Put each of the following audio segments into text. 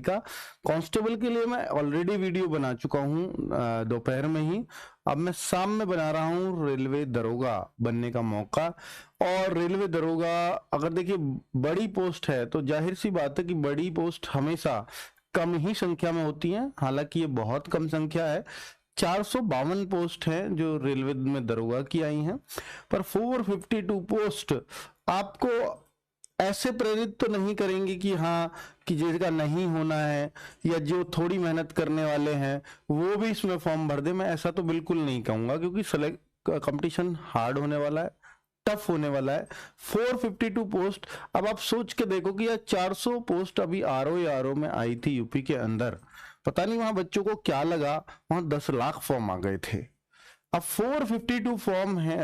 का। कांस्टेबल के लिए मैं ऑलरेडी वीडियो बना चुका हूं दोपहर में ही। अब मैं शाम में बना रहा हूं रेलवे दरोगा बनने का मौका। और रेलवे दरोगा अगर देखिए बड़ी पोस्ट है तो जाहिर सी बात है कि बड़ी पोस्ट हमेशा कम ही संख्या में होती है, हालांकि ये बहुत कम संख्या है। 452 पोस्ट हैं जो रेलवे में दरोगा की आई हैं, पर 452 पोस्ट आपको ऐसे प्रेरित तो नहीं करेंगे कि हाँ कि जिसका नहीं होना है या जो थोड़ी मेहनत करने वाले हैं वो भी इसमें फॉर्म भर दे। मैं ऐसा तो बिल्कुल नहीं कहूंगा, क्योंकि कंपटीशन हार्ड होने वाला है, टफ होने वाला है। 452 पोस्ट, अब आप सोच के देखो कि यार 400 पोस्ट अभी आरओ में आई थी यूपी के अंदर, पता नहीं वहां बच्चों को क्या लगा, वहां 10 लाख फॉर्म आ गए थे। अब 452 फॉर्म है,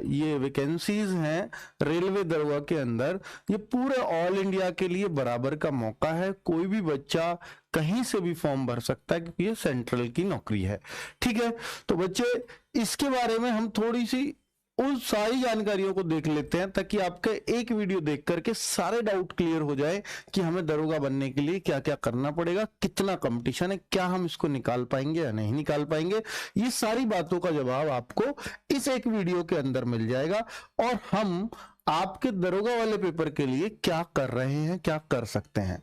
ये वैकेंसीज हैं रेलवे दरोगा के अंदर। ये पूरे ऑल इंडिया के लिए बराबर का मौका है, कोई भी बच्चा कहीं से भी फॉर्म भर सकता है क्योंकि ये सेंट्रल की नौकरी है। ठीक है, तो बच्चे इसके बारे में हम थोड़ी सी उन सारी जानकारियों को देख लेते हैं ताकि आपके एक वीडियो देख करके सारे डाउट क्लियर हो जाए कि हमें दरोगा बनने के लिए क्या क्या करना पड़ेगा, कितना कंपटीशन है, क्या हम इसको निकाल पाएंगे या नहीं निकाल पाएंगे। ये सारी बातों का जवाब आपको इस एक वीडियो के अंदर मिल जाएगा, और हम आपके दरोगा वाले पेपर के लिए क्या कर रहे हैं, क्या कर सकते हैं।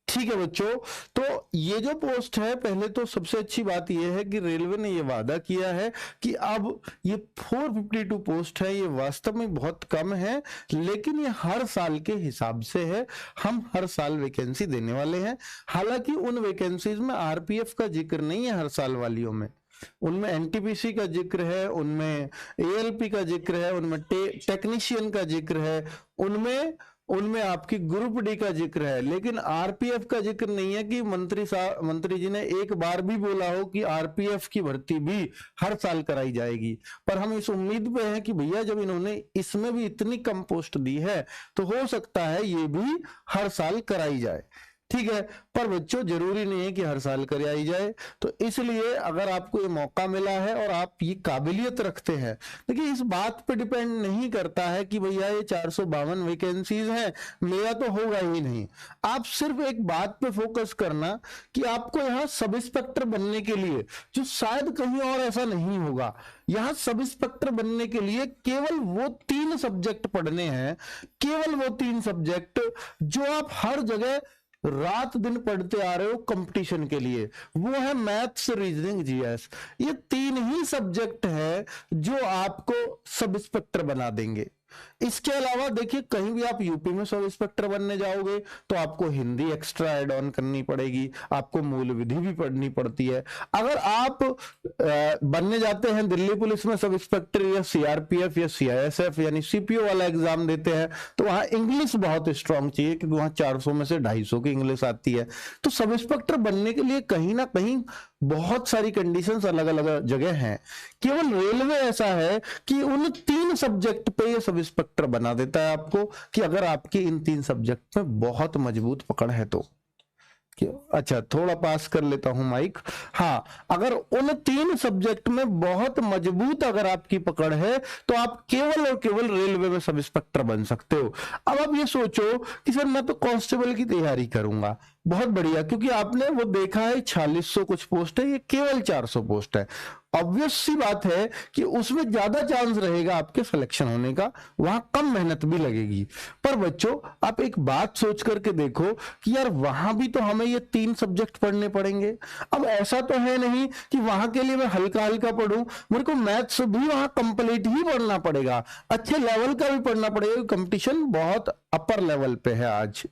ठीक है बच्चों, तो ये जो पोस्ट है, पहले तो सबसे अच्छी बात यह है कि रेलवे ने ये वादा किया है कि अब ये 452 पोस्ट है, ये वास्तव में बहुत कम है, लेकिन ये हर साल के हिसाब से है। हम हर साल वैकेंसी देने वाले हैं। हालांकि उन वैकेंसीज में आरपीएफ का जिक्र नहीं है हर साल वालियों में, उनमें एनटीपीसी का जिक्र है, उनमें एएलपी का जिक्र है, उनमें टेक्नीशियन का जिक्र है, उनमें आपकी ग्रुप डी का जिक्र है, लेकिन आरपीएफ का जिक्र नहीं है कि मंत्री जी ने एक बार भी बोला हो कि आरपीएफ की भर्ती भी हर साल कराई जाएगी। पर हम इस उम्मीद पे हैं कि भैया जब इन्होंने इसमें भी इतनी कम पोस्ट दी है तो हो सकता है ये भी हर साल कराई जाए। ठीक है, पर बच्चों जरूरी नहीं है कि हर साल कराई जाए। तो इसलिए अगर आपको ये मौका मिला है और आप ये काबिलियत रखते हैं, देखिए इस बात पे डिपेंड नहीं करता है कि भैया ये 452 वैकेंसीज हैं, मेरा तो होगा ही नहीं। आप सिर्फ एक बात पे फोकस करना कि आपको यहाँ सब इंस्पेक्टर बनने के लिए, जो शायद कहीं और ऐसा नहीं होगा, यहाँ सब इंस्पेक्टर बनने के लिए केवल वो 3 सब्जेक्ट पढ़ने हैं, केवल वो 3 सब्जेक्ट जो आप हर जगह रात दिन पढ़ते आ रहे हो कंपटीशन के लिए, वो है मैथ्स, रीजनिंग, जीएस। ये 3 ही सब्जेक्ट है जो आपको सब इंस्पेक्टर बना देंगे। इसके अलावा देखिए कहीं भी आप यूपी में सब इंस्पेक्टर बनने जाओगे तो आपको हिंदी एक्स्ट्रा ऐड ऑन करनी पड़ेगी, आपको मूल विधि भी पढ़नी पड़ती है। अगर आप बनने जाते हैं दिल्ली पुलिस में सब इंस्पेक्टर या सीआरपीएफ या सीआईएसएफ यानी सीपीओ वाला एग्जाम देते हैं तो वहां इंग्लिश बहुत स्ट्रांग चाहिए, क्योंकि वहां 400 में से 250 की इंग्लिश आती है। तो सब इंस्पेक्टर बनने के लिए कहीं ना कहीं बहुत सारी कंडीशंस अलग अलग जगह हैं। केवल रेलवे ऐसा है कि उन 3 सब्जेक्ट पे ये सब इंस्पेक्टर बना देता है आपको, कि अगर आपकी इन 3 सब्जेक्ट में बहुत मजबूत पकड़ है तो। अच्छा थोड़ा पास कर लेता हूं माइक। हाँ, अगर उन 3 सब्जेक्ट में बहुत मजबूत अगर आपकी पकड़ है तो आप केवल और केवल रेलवे में सब इंस्पेक्टर बन सकते हो। अब आप ये सोचो कि सर मैं तो कांस्टेबल की तैयारी करूंगा, बहुत बढ़िया, क्योंकि आपने वो देखा है 4600 कुछ पोस्ट है, ये केवल 400 पोस्ट है। ऑब्वियस सी बात है कि उसमें ज्यादा चांस रहेगा आपके सिलेक्शन होने का, वहां कम मेहनत भी लगेगी। पर बच्चों आप एक बात सोच करके देखो कि यार वहां भी तो हमें ये 3 सब्जेक्ट पढ़ने पड़ेंगे। अब ऐसा तो है नहीं कि वहां के लिए मैं हल्का हल्का पढ़ूं, मेरे को मैथ्स भी वहां कंप्लीट ही पढ़ना पड़ेगा, अच्छे लेवल का भी पढ़ना पड़ेगा, कंपटीशन बहुत अपर लेवल पे है आज।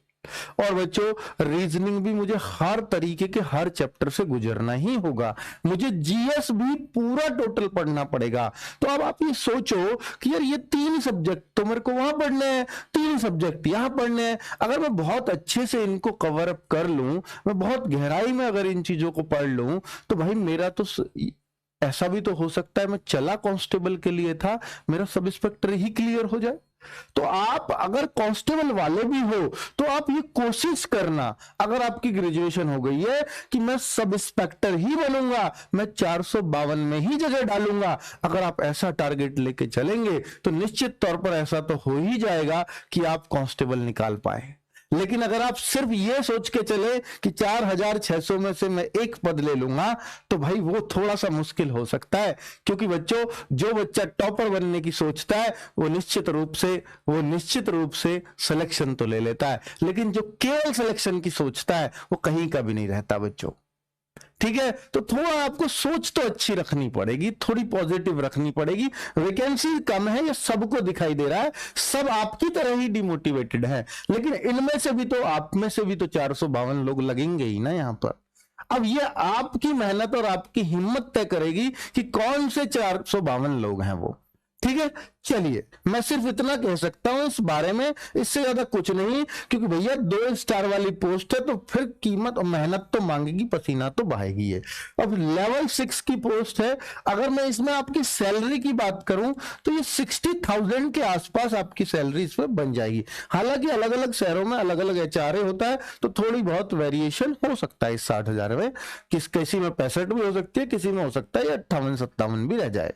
और बच्चों रीजनिंग भी मुझे हर तरीके के हर चैप्टर से गुजरना ही होगा, मुझे जीएस भी पूरा टोटल पढ़ना पड़ेगा। तो अब आप ये सोचो कि यार ये 3 सब्जेक्ट तो मेरे को वहां पढ़ने हैं, 3 सब्जेक्ट यहां पढ़ने हैं। अगर मैं बहुत अच्छे से इनको कवर अप कर लूं, मैं बहुत गहराई में अगर इन चीजों को पढ़ लूं, तो भाई मेरा तो ऐसा भी तो हो सकता है मैं चला कांस्टेबल के लिए था, मेरा सब इंस्पेक्टर ही क्लियर हो जाए। तो आप अगर कांस्टेबल वाले भी हो तो आप ये कोशिश करना, अगर आपकी ग्रेजुएशन हो गई है कि मैं सब इंस्पेक्टर ही बनूंगा, मैं 452 में ही जगह डालूंगा, अगर आप ऐसा टारगेट लेके चलेंगे तो निश्चित तौर पर ऐसा तो हो ही जाएगा कि आप कांस्टेबल निकाल पाए। लेकिन अगर आप सिर्फ ये सोच के चले कि 4600 में से मैं एक पद ले लूंगा, तो भाई वो थोड़ा सा मुश्किल हो सकता है, क्योंकि बच्चों जो बच्चा टॉपर बनने की सोचता है वो निश्चित रूप से सिलेक्शन तो ले लेता है, लेकिन जो केवल सिलेक्शन की सोचता है वो कहीं का भी नहीं रहता बच्चों। ठीक है, तो थोड़ा आपको सोच तो अच्छी रखनी पड़ेगी, थोड़ी पॉजिटिव रखनी पड़ेगी। वैकेंसी कम है, ये सबको दिखाई दे रहा है, सब आपकी तरह ही डिमोटिवेटेड है, लेकिन इनमें से भी तो, आप में से भी तो 452 लोग लगेंगे ही ना यहां पर। अब ये आपकी मेहनत और आपकी हिम्मत तय करेगी कि कौन से 452 लोग हैं वो। ठीक है, चलिए मैं सिर्फ इतना कह सकता हूं इस बारे में, इससे ज्यादा कुछ नहीं, क्योंकि भैया 2 स्टार वाली पोस्ट है तो फिर कीमत और मेहनत तो मांगेगी, पसीना तो बहाएगी ये। अब लेवल 6 की पोस्ट है, अगर मैं इसमें आपकी सैलरी की बात करूं तो ये 60,000 के आसपास आपकी सैलरी इसमें बन जाएगी। हालांकि अलग अलग शहरों में अलग अलग HRA होता है, तो थोड़ी बहुत वेरिएशन हो सकता है इस 60,000 में, किसी में 65 भी हो सकती है, किसी में हो सकता है 58-57 भी रह जाए।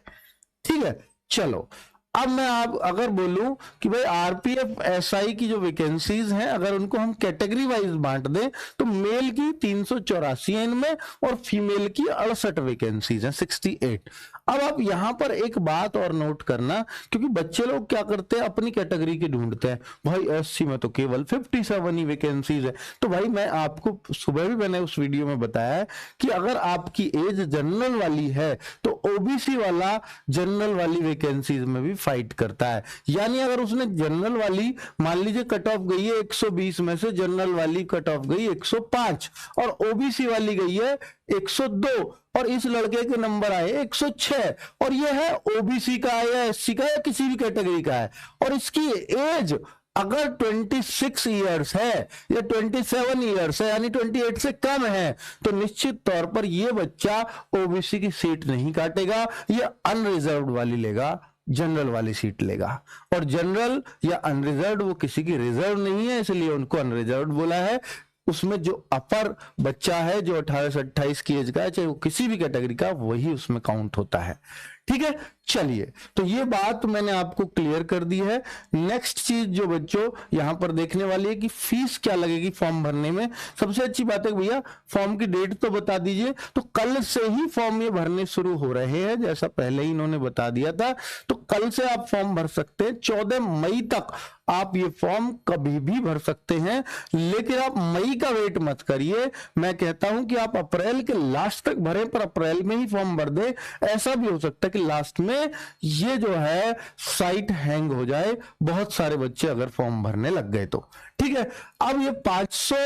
ठीक है, चलो अब मैं आप अगर बोलूं कि भाई RPF SI की जो वैकेंसीज हैं, अगर उनको हम कैटेगरी वाइज बांट दें तो मेल की 384 है इनमें, और फीमेल की 68 वैकेंसीज हैं, 68। अब आप यहां पर एक बात और नोट करना, क्योंकि बच्चे लोग क्या करते हैं, अपनी कैटेगरी की ढूंढते हैं, भाई SC में तो केवल 57 ही वैकेंसीज है। तो भाई मैं आपको सुबह भी मैंने उस वीडियो में बताया है कि अगर आपकी एज जनरल वाली है तो OBC वाला जनरल वाली वैकेंसीज में भी फाइट करता है। यानी अगर उसने जनरल वाली, मान लीजिए कट ऑफ गई है 120 में से, जनरल वाली कट ऑफ गई 105 और OBC वाली गई है 102, और इस लड़के के नंबर आए 106, और ये है OBC का है या SC का या किसी भी कैटेगरी का है, और इसकी एज अगर 26 ईयर्स है या 27 ईयर्स है, यानी 28 से कम है, तो निश्चित तौर पर यह बच्चा OBC की सीट नहीं काटेगा, यह अनरिजर्व्ड वाली लेगा, जनरल वाली सीट लेगा। और जनरल या अनरिजर्व्ड वो किसी की रिजर्व नहीं है, इसलिए उनको अनरिजर्व्ड बोला है। उसमें जो अपर बच्चा है, जो 18 से 28 की एज का है, चाहे वो किसी भी कैटेगरी का, वही उसमें काउंट होता है। ठीक है, चलिए तो ये बात मैंने आपको क्लियर कर दी है। नेक्स्ट चीज जो बच्चों यहां पर देखने वाली है कि फीस क्या लगेगी फॉर्म भरने में। सबसे अच्छी बात है भैया फॉर्म की डेट तो बता दीजिए, तो कल से ही फॉर्म ये भरने शुरू हो रहे हैं, जैसा पहले ही इन्होंने बता दिया था। तो कल से आप फॉर्म भर सकते हैं, 14 मई तक आप ये फॉर्म कभी भी भर सकते हैं, लेकिन आप मई का वेट मत करिए। मैं कहता हूं कि आप अप्रैल के लास्ट तक भरें, पर अप्रैल में ही फॉर्म भर दें। ऐसा भी हो सकता है कि लास्ट में ये जो है साइट हैंग हो जाए, बहुत सारे बच्चे अगर फॉर्म भरने लग गए तो। ठीक है, अब ये 500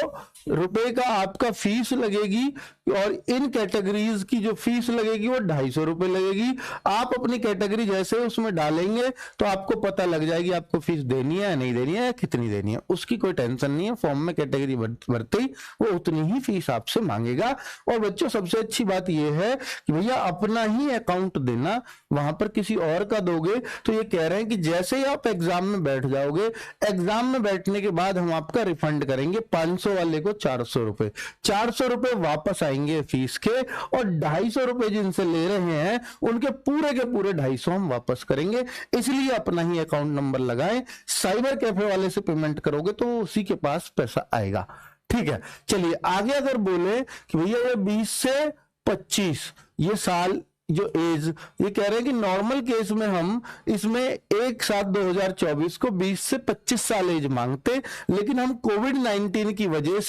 रुपए का आपका फीस लगेगी, और इन कैटेगरीज की जो फीस लगेगी वो 250 रुपए लगेगी। आप अपनी कैटेगरी जैसे उसमें डालेंगे तो आपको पता लग जाएगी आपको फीस देनी है या नहीं देनी है, या कितनी देनी है, उसकी कोई टेंशन नहीं है। फॉर्म में कैटेगरी भरते ही वो उतनी ही फीस आपसे मांगेगा। और बच्चों सबसे अच्छी बात यह है कि भैया अपना ही अकाउंट देना, वहां पर किसी और का दोगे तो ये कह रहे हैं कि जैसे ही आप एग्जाम में बैठ जाओगे, एग्जाम में बैठने के बाद हम आपका रिफंड करेंगे 500 वाले को 400 रुपए, 400 रुपए वापस आएंगे फीस के, और 250 रुपए जिनसे ले रहे हैं उनके पूरे के पूरे 250 हम वापस करेंगे। इसलिए अपना ही अकाउंट नंबर लगाएं, साइबर कैफे वाले से पेमेंट करोगे तो उसी के पास पैसा आएगा। ठीक है, चलिए आगे अगर बोले कि भैया ये 20 से 25 ये साल जो एज, ये कह रहे हैं कि नॉर्मल केस में हम इसमें 1/7/2024 को 20 से 25 साल एज मांगते, लेकिन हम कोविड-19 की वजह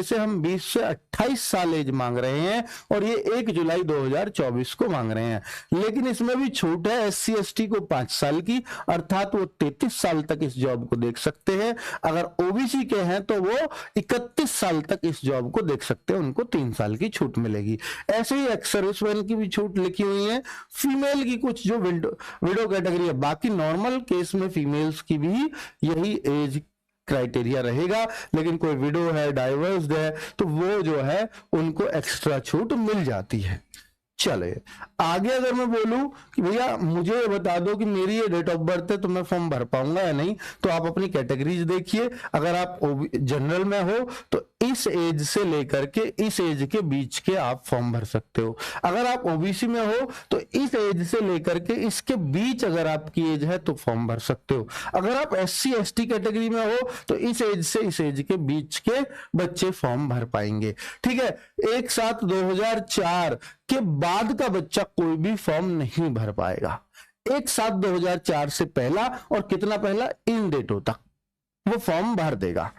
से हम 20 से 28 साल एज मांग रहे हैं, और ये 1 जुलाई 2024 को मांग रहे हैं। लेकिन इसमें भी छूट है SC ST को 5 साल की, अर्थात वो 33 साल तक इस जॉब को देख सकते हैं। अगर OBC के हैं तो वो 31 साल तक इस जॉब को देख सकते हैं, उनको 3 साल की छूट मिलेगी। ऐसे ही सर्विसमैन की भी छूट लिखी हुई है, फीमेल की कुछ जो विडो कैटेगरी है, बाकी नॉर्मल केस में फीमेल्स की भी यही एज क्राइटेरिया रहेगा। लेकिन कोई विडो है, डाइवर्स्ड है, तो वो जो है उनको एक्स्ट्रा छूट मिल जाती है। चले आगे अगर मैं बोलूं कि भैया मुझे ये बता दो कि मेरी ये डेट ऑफ बर्थ है तो मैं फॉर्म भर पाऊंगा या नहीं, तो आप अपनी कैटेगरीज देखिए। अगर आप जनरल में हो तो इस एज से लेकर के इस एज के बीच के आप फॉर्म भर सकते हो। अगर आप ओबीसी में हो तो इस एज से लेकर के इसके बीच अगर आपकी एज है तो फॉर्म भर सकते हो। अगर आप एससी एसटी कैटेगरी में हो तो इस एज से इस एज के बीच के बच्चे फॉर्म भर पाएंगे। ठीक है, 1/7/2004 के बाद का बच्चा कोई भी फॉर्म नहीं भर पाएगा। 1/7/2004 से पहला और कितना पहला, इन डेटों तक वो फॉर्म भर देगा।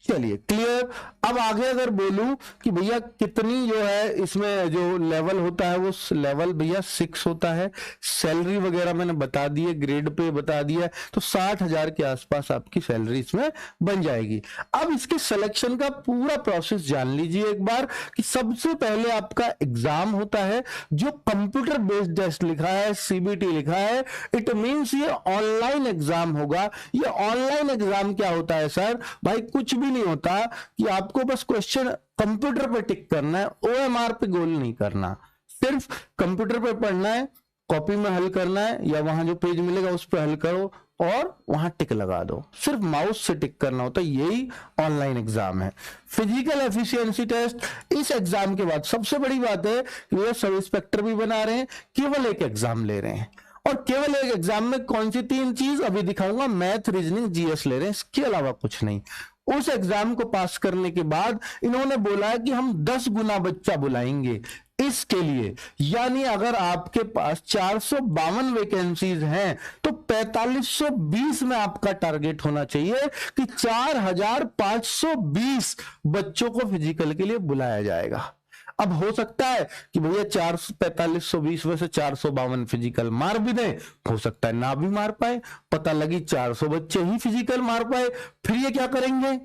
चलिए क्लियर। अब आगे अगर बोलूं कि भैया कितनी जो है इसमें जो लेवल होता है वो लेवल भैया 6 होता है। सैलरी वगैरह मैंने बता दी है, ग्रेड पे बता दिया है, तो 60,000 के आसपास आपकी सैलरी इसमें बन जाएगी। अब इसके सिलेक्शन का पूरा प्रोसेस जान लीजिए एक बार कि सबसे पहले आपका एग्जाम होता है जो कंप्यूटर बेस्ड टेस्ट लिखा है, सीबीटी लिखा है, इट मींस ये ऑनलाइन एग्जाम होगा। ये ऑनलाइन एग्जाम क्या होता है सर? भाई कुछ भी नहीं होता कि आपको बस क्वेश्चन कंप्यूटर पे टिक करना है, ओएमआर पे गोल नहीं करना, सिर्फ कंप्यूटर पे पढ़ना है, कॉपी में हल करना है या वहां जो पेज मिलेगा उस पर हल करो और वहां टिक लगा दो, सिर्फ माउस से टिक करना होता है। यही ऑनलाइन एग्जाम है। फिजिकल एफिशिएंसी टेस्ट, इस एग्जाम के बाद सबसे बड़ी बात है कि वो सब इंस्पेक्टर भी बना रहे हैं, केवल एक एग्जाम ले रहे हैं और केवल एक एग्जाम में कौन सी 3 चीज अभी दिखाऊंगा, मैथ, रीजनिंग, जीएस ले रहे हैं, इसके अलावा कुछ नहीं। उस एग्जाम को पास करने के बाद इन्होंने बोला है कि हम 10 गुना बच्चा बुलाएंगे इसके लिए। यानी अगर आपके पास 452 वैकेंसीज हैं तो 4520 में आपका टारगेट होना चाहिए कि 4520 बच्चों को फिजिकल के लिए बुलाया जाएगा। अब हो सकता है कि भैया 4520 में से 452 फिजिकल मार भी दे, हो सकता है ना भी मार पाए, पता लगी 400 बच्चे ही फिजिकल मार पाए, फिर ये क्या करेंगे?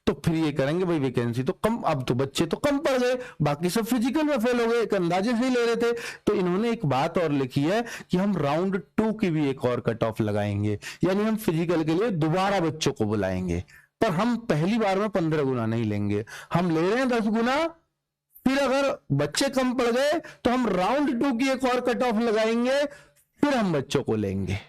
तो फिर ये करेंगे भाई वैकेंसी तो कम, अब तो बच्चे तो कम पड़ गए, बाकी सब फिजिकल में फेल हो गए, एक अंदाजे से ही ले रहे थे। तो इन्होंने एक बात और लिखी है कि हम राउंड 2 की भी एक और कट ऑफ लगाएंगे, यानी हम फिजिकल के लिए दोबारा बच्चों को बुलाएंगे, पर हम पहली बार में 15 गुना नहीं लेंगे, हम ले रहे हैं 10 गुना। फिर अगर बच्चे कम पड़ गए तो हम राउंड 2 की एक और कट ऑफ लगाएंगे, फिर हम बच्चों को लेंगे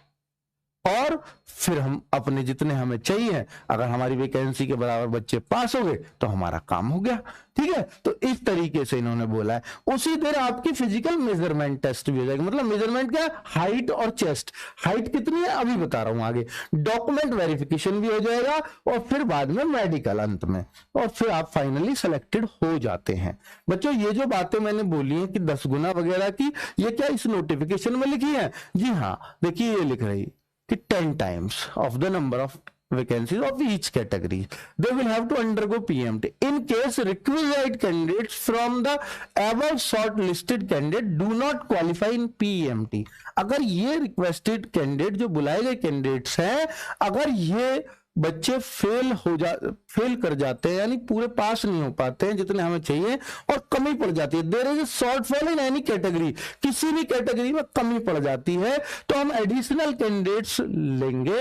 और फिर हम अपने जितने हमें चाहिए, अगर हमारी वैकेंसी के बराबर बच्चे पास हो गए तो हमारा काम हो गया। ठीक है, तो इस तरीके से इन्होंने बोला है। उसी देर आपकी फिजिकल मेजरमेंट टेस्ट भी हो जाएगी। मतलब मेजरमेंट क्या है? हाइट और चेस्ट। हाइट कितनी है अभी बता रहा हूं आगे। डॉक्यूमेंट वेरिफिकेशन भी हो जाएगा और फिर बाद में मेडिकल अंत में, और फिर आप फाइनली सिलेक्टेड हो जाते हैं। बच्चों ये जो बातें मैंने बोली हैं कि 10 गुना वगैरह की, ये क्या इस नोटिफिकेशन में लिखी है? जी हाँ, देखिए ये लिख रही कि 10 times of the number of vacancies of each category they will have to undergo PMT in case requisite candidates from the above shortlisted candidate do not qualify in PMT। अगर ये requested candidate जो बुलाए गए candidates हैं, अगर ये बच्चे fail कर जाते हैं, यानी पूरे पास नहीं हो पाते हैं जितने हमें चाहिए और कमी पड़ जाती है, there is a shortfall in any category, किसी भी कैटेगरी में कमी पड़ जाती है, तो हम एडिशनल कैंडिडेट्स लेंगे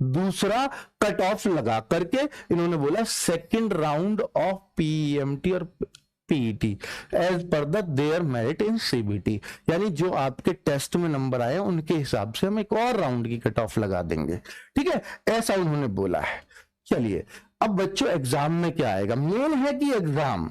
दूसरा कट ऑफ लगा करके। इन्होंने बोला सेकंड राउंड ऑफ पीएमटी और PET as per the their merit in CBT, यानी जो आपके टेस्ट में नंबर आए उनके हिसाब से हम एक और राउंड की कट ऑफ लगा देंगे। ठीक है, ऐसा उन्होंने बोला है। चलिए अब बच्चों एग्जाम में क्या आएगा? मेन है कि एग्जाम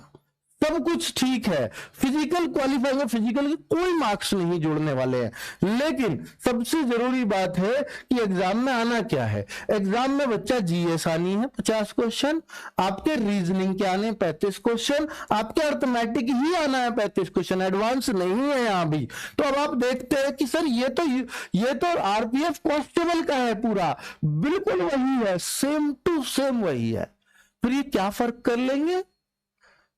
सब कुछ ठीक है, फिजिकल क्वालिफाई में फिजिकल के कोई मार्क्स नहीं जोड़ने वाले हैं, लेकिन सबसे जरूरी बात है कि एग्जाम में आना क्या है। एग्जाम में बच्चा जीएस आनी है 50 क्वेश्चन, आपके रीजनिंग के आने 35 क्वेश्चन, आपके अर्थमेटिक ही आना है 35 क्वेश्चन, एडवांस नहीं है यहां भी। तो अब आप देखते हैं कि सर ये तो आरपीएफ कांस्टेबल का है, पूरा बिल्कुल वही है, सेम टू सेम वही है। फिर ये क्या फर्क कर लेंगे?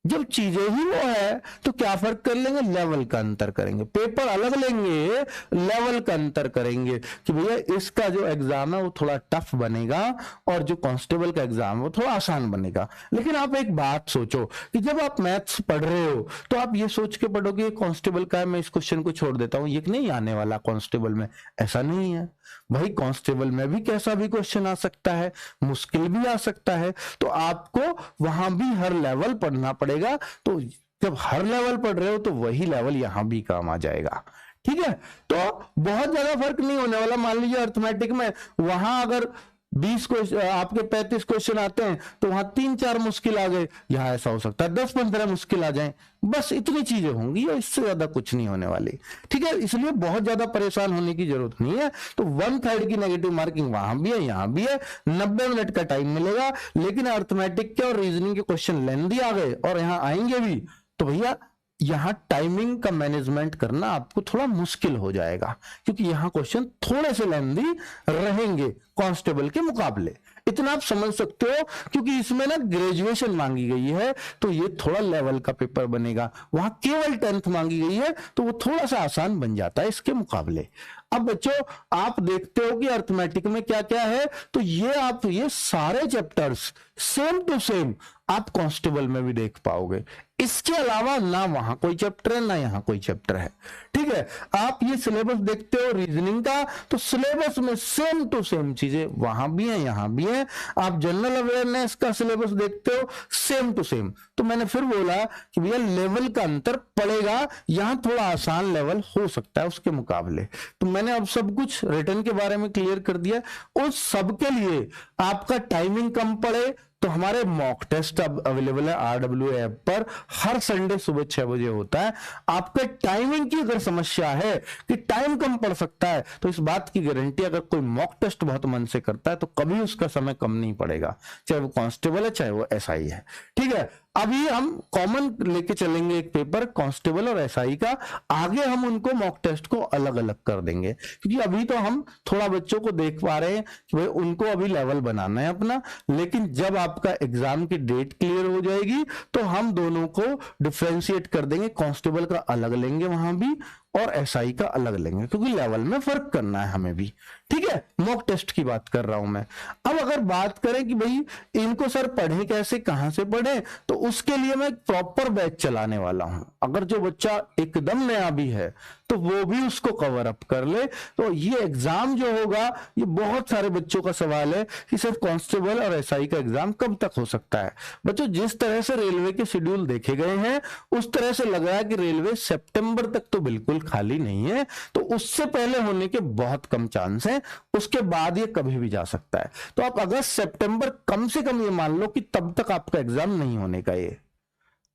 जब चीजें ही वो है तो क्या फर्क कर लेंगे? लेवल का अंतर करेंगे, पेपर अलग लेंगे, लेवल का अंतर करेंगे कि भैया इसका जो एग्जाम है वो थोड़ा टफ बनेगा और जो कांस्टेबल का एग्जाम है वो थोड़ा आसान बनेगा। लेकिन आप एक बात सोचो कि जब आप मैथ्स पढ़ रहे हो तो आप ये सोच के पढ़ोगे कांस्टेबल का है, मैं इस क्वेश्चन को छोड़ देता हूं, ये नहीं आने वाला कांस्टेबल में। ऐसा नहीं है भाई, कांस्टेबल में भी कैसा भी क्वेश्चन आ सकता है, मुश्किल भी आ सकता है, तो आपको वहां भी हर लेवल पढ़ना पड़ेगा। पड़ेगा। तो जब हर लेवल पढ़ रहे हो तो वही लेवल यहां भी काम आ जाएगा। ठीक है, तो बहुत ज्यादा फर्क नहीं होने वाला। मान लीजिए अर्थमेटिक में वहां अगर 20 क्वेश्चन, आपके 35 क्वेश्चन आते हैं तो वहां 3-4 मुश्किल आ गए, यहां ऐसा हो सकता है 10-15 मुश्किल आ जाए, बस इतनी चीजें होंगी और इससे ज्यादा कुछ नहीं होने वाली। ठीक है, इसलिए बहुत ज्यादा परेशान होने की जरूरत नहीं है। तो 1/3 की नेगेटिव मार्किंग वहां भी है, यहां भी है, 90 मिनट का टाइम मिलेगा। लेकिन अर्थमेटिक के और रीजनिंग के क्वेश्चन लेंदी आ गए और यहां आएंगे भी, तो भैया यहां टाइमिंग का मैनेजमेंट करना आपको थोड़ा मुश्किल हो जाएगा, क्योंकि यहां क्वेश्चन थोड़े से लेंदी रहेंगे कांस्टेबल के मुकाबले। इतना आप समझ सकते हो, क्योंकि इसमें ना ग्रेजुएशन मांगी गई है, तो ये थोड़ा लेवल का पेपर बनेगा। वहां केवल 10th मांगी गई है, तो वो थोड़ा सा आसान बन जाता है इसके मुकाबले। अब बच्चों आप देखते हो कि अर्थमेटिक में क्या क्या है, तो ये सारे चैप्टर्स सेम टू सेम आप कांस्टेबल में भी देख पाओगे। इसके अलावा ना वहां कोई चैप्टर है ना यहां कोई चैप्टर है। ठीक है, आप ये सिलेबस देखते हो रीजनिंग का, तो सिलेबस में सेम टू सेम चीजें वहां भी है यहां भी है। आप जनरल अवेयरनेस का सिलेबस देखते हो, सेम टू सेम। तो मैंने फिर बोला कि भैया लेवल का अंतर पड़ेगा, यहां थोड़ा आसान लेवल हो सकता है उसके मुकाबले। तो मैंने अब सब कुछ रिटर्न के बारे में क्लियर कर दिया। उस सब के लिए आपका टाइमिंग कम पड़े तो हमारे मॉक टेस्ट अब अवेलेबल है RW ऐप पर, हर संडे सुबह 6 बजे होता है। आपके टाइमिंग की अगर समस्या है कि टाइम कम पड़ सकता है, तो इस बात की गारंटी, अगर कोई मॉक टेस्ट बहुत मन से करता है तो कभी उसका समय कम नहीं पड़ेगा, चाहे वो कांस्टेबल है चाहे वो SI है। ठीक है, अभी हम कॉमन लेके चलेंगे एक पेपर कांस्टेबल और SI का, आगे हम उनको मॉक टेस्ट को अलग अलग कर देंगे, क्योंकि अभी तो हम थोड़ा बच्चों को देख पा रहे हैं कि भाई उनको अभी लेवल बनाना है अपना। लेकिन जब आपका एग्जाम की डेट क्लियर हो जाएगी तो हम दोनों को डिफरेंशिएट कर देंगे, कांस्टेबल का अलग लेंगे वहां भी और SI का अलग लेंगे, क्योंकि लेवल में फर्क करना है हमें भी। ठीक है, मॉक टेस्ट की बात कर रहा हूं मैं। अब अगर बात करें कि भाई इनको सर पढ़े कैसे, कहां से पढ़े, तो उसके लिए मैं एक प्रॉपर बैच चलाने वाला हूं। अगर जो बच्चा एकदम नया भी है तो वो भी उसको कवर अप कर ले। तो ये एग्जाम जो होगा, ये बहुत सारे बच्चों का सवाल है कि सिर्फ कांस्टेबल और SI का एग्जाम कब तक हो सकता है। बच्चों जिस तरह से रेलवे के शेड्यूल देखे गए हैं, उस तरह से लग रहा है कि रेलवे सितंबर तक तो बिल्कुल खाली नहीं है, तो उससे पहले होने के बहुत कम चांस हैं, उसके बाद ये कभी भी जा सकता है। तो आप अगस्त सितंबर कम से कम ये मान लो कि तब तक आपका एग्जाम नहीं होने का। ये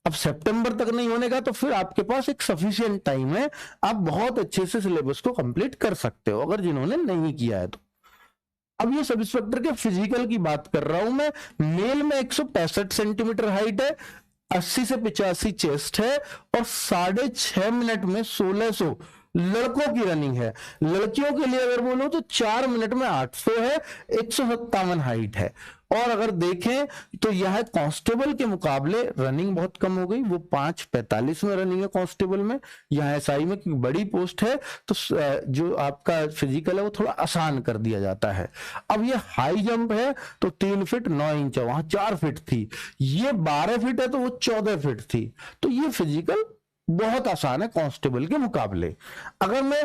अब सितंबर तक नहीं होने का, तो फिर आपके पास एक सफिशिएंट टाइम है, आप बहुत अच्छे से सिलेबस को कंप्लीट कर सकते हो, अगर जिन्होंने नहीं किया है तो। अब ये सब इंस्पेक्टर के फिजिकल की बात कर रहा हूं मैं। मेल में 165 सेंटीमीटर हाइट है, 80 से 85 चेस्ट है और 6.5 मिनट में 1600 लड़कों की रनिंग है। लड़कियों के लिए अगर बोलो तो 4 मिनट में 800 है, 157 हाइट है। और अगर देखें तो यह कांस्टेबल के मुकाबले रनिंग बहुत कम हो गई, वो 5:45 में रनिंग है कांस्टेबल में। यहाँ SI में क्योंकि बड़ी पोस्ट है तो जो आपका फिजिकल है वो थोड़ा आसान कर दिया जाता है। अब ये हाई जंप है तो 3 फीट 9 इंच है, वहां 4 फीट थी, ये 12 फीट है तो वो 14 फीट थी। तो ये फिजिकल बहुत आसान है कांस्टेबल के मुकाबले। अगर मैं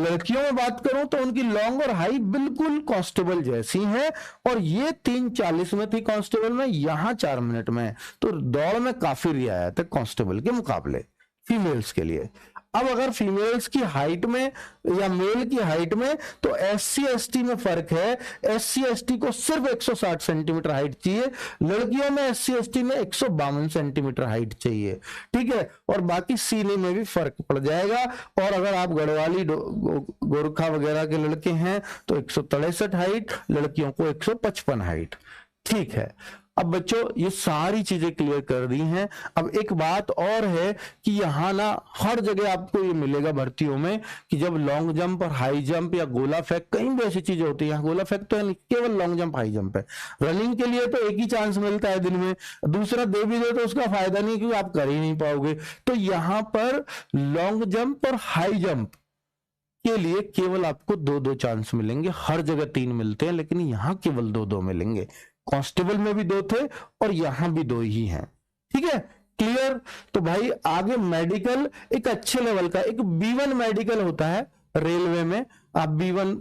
लड़कियों में बात करूं तो उनकी लॉन्ग और हाई बिल्कुल कांस्टेबल जैसी है, और ये 3:40 में थी कांस्टेबल में, यहां 4 मिनट में। तो दौड़ में काफी रियायत है कांस्टेबल के मुकाबले फीमेल्स के लिए। अब अगर फीमेल्स की हाइट में या मेल की हाइट में, तो SC ST में फर्क है। SC ST को सिर्फ 160 सेंटीमीटर हाइट चाहिए, लड़कियों में SC ST में 152 सेंटीमीटर हाइट चाहिए। ठीक है, और बाकी सीने में भी फर्क पड़ जाएगा। और अगर आप गढ़वाली गोरखा वगैरह के लड़के हैं तो 163 हाइट, लड़कियों को 155 हाइट। ठीक है, अब बच्चों ये सारी चीजें क्लियर कर दी हैं। अब एक बात और है कि यहाँ ना हर जगह आपको ये मिलेगा भर्तियों में कि जब लॉन्ग जंप और हाई जंप या गोला फेंक, कहीं भी ऐसी चीजें होती है। यहाँ गोला फेंक तो है नहीं, केवल लॉन्ग जंप हाई जंप है। रनिंग के लिए तो एक ही चांस मिलता है दिन में, दूसरा दे भी दे तो उसका फायदा नहीं, क्योंकि आप कर ही नहीं पाओगे। तो यहाँ पर लॉन्ग जंप और हाई जंप के लिए केवल आपको 2-2 चांस मिलेंगे। हर जगह 3 मिलते हैं, लेकिन यहाँ केवल 2-2 मिलेंगे। कांस्टेबल में भी 2 थे और यहां भी 2 ही हैं। ठीक है, क्लियर। तो भाई आगे मेडिकल एक अच्छे लेवल का, एक B1 मेडिकल होता है रेलवे में, आप B1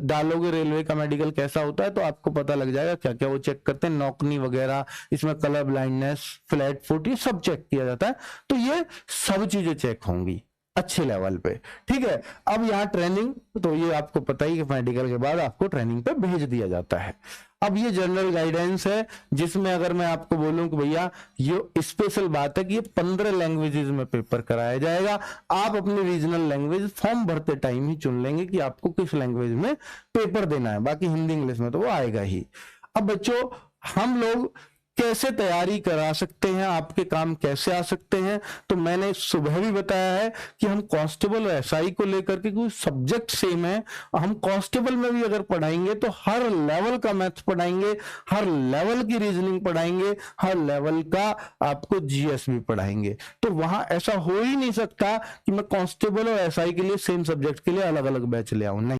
डालोगे रेलवे का मेडिकल कैसा होता है तो आपको पता लग जाएगा क्या क्या वो चेक करते हैं, नौकनी वगैरह, इसमें कलर ब्लाइंडनेस, फ्लैट फुट, ये सब चेक किया जाता है। तो ये सब चीजें चेक होंगी अच्छे लेवल पे, ठीक है। अब यहाँ ट्रेनिंग, तो ये आपको पता ही कि मेडिकल के बाद आपको ट्रेनिंग पे भेज दिया जाता है। अब ये जनरल गाइडेंस है, जिसमें अगर मैं आपको बोलूं कि भैया ये स्पेशल बात है कि ये 15 लैंग्वेजेस में पेपर कराया जाएगा। आप अपनी रीजनल लैंग्वेज फॉर्म भरते टाइम ही चुन लेंगे कि आपको किस लैंग्वेज में पेपर देना है, बाकी हिंदी इंग्लिश में तो वो आएगा ही। अब बच्चों हम लोग कैसे तैयारी करा सकते हैं, आपके काम कैसे आ सकते हैं, तो मैंने सुबह भी बताया है कि हम कांस्टेबल और एसआई को लेकर के कोई सब्जेक्ट सेम है, हम कांस्टेबल में भी अगर पढ़ाएंगे तो हर लेवल का मैथ्स पढ़ाएंगे, हर लेवल की रीजनिंग पढ़ाएंगे, हर लेवल का आपको जीएस भी पढ़ाएंगे। तो वहां ऐसा हो ही नहीं सकता कि मैं कांस्टेबल और एसआई के लिए सेम सब्जेक्ट के लिए अलग अलग बैच ले आऊं, नहीं।